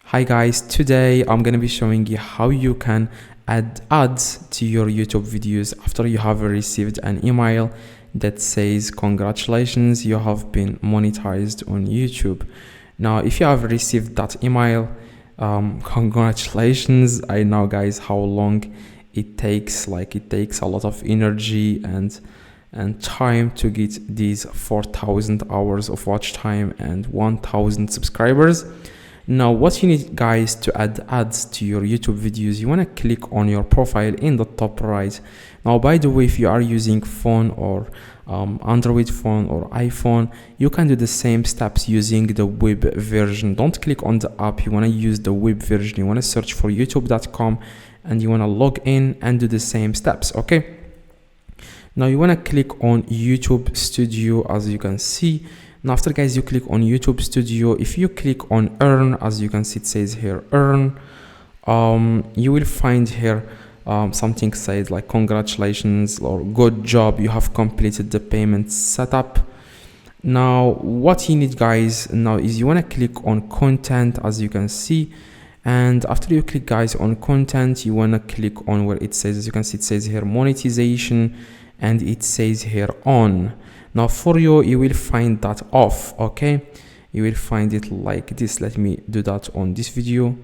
Hi guys, today I'm gonna be showing you how you can add ads to your YouTube videos after you have received an email that says congratulations, you have been monetized on YouTube. Now if you have received that email, congratulations. I know guys how long it takes. It takes a lot of energy and time to get these 4,000 hours of watch time and 1,000 subscribers. Now what you need guys to add ads to your YouTube videos, you want to click on your profile in the top right. Now by the way, if you are using phone or Android phone or iPhone, you can do the same steps using the web version. Don't click on the app, you want to use the web version. You want to search for youtube.com and you want to log in and do the same steps. Okay, now you want to click on YouTube Studio, as you can see. Now after guys you click on YouTube Studio, if you click on earn, as you can see it says here earn, you will find here something says like congratulations or good job, you have completed the payment setup. Now what you need guys now is you want to click on content, as you can see, and after you click guys on content, you want to click on where it says, as you can see it says here monetization, and it says here on. Now for you will find that off. Okay, you will find it like this. Let me do that on this video.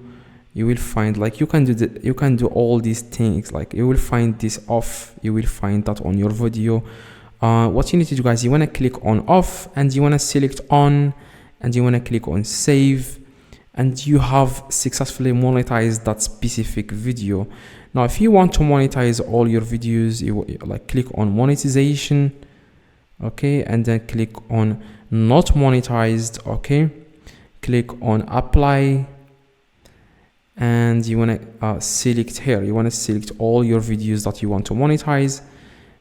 You will find like you can do all these things, like you will find this off, you will find that on your video. What you need to do guys, you want to click on off and you want to select on and you want to click on save, and you have successfully monetized that specific video. Now if you want to monetize all your videos, you like click on monetization. Okay, and then click on not monetized. Okay, click on apply, and you want to select here, you want to select all your videos that you want to monetize,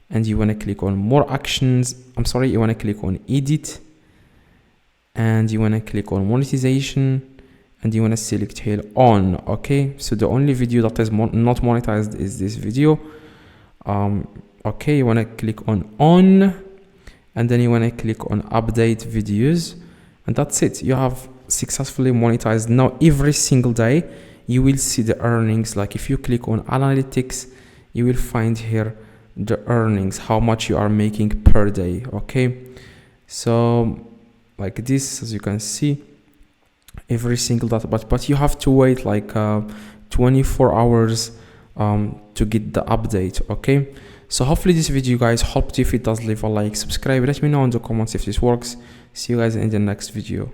and you want to click on more actions. You want to click on edit, and you want to click on monetization, and you want to select here on. Okay, so the only video that is not monetized is this video. Okay, you want to click on, and then you want to click on update videos, and that's it. You have successfully monetized. Now every single day you will see the earnings. Like if you click on analytics, you will find here the earnings, how much you are making per day. Okay, so like this, as you can see, every single data, but you have to wait like 24 hours to get the update. Okay, so hopefully this video guys helped you. If it does, leave a like, subscribe, let me know in the comments if this works. See you guys in the next video.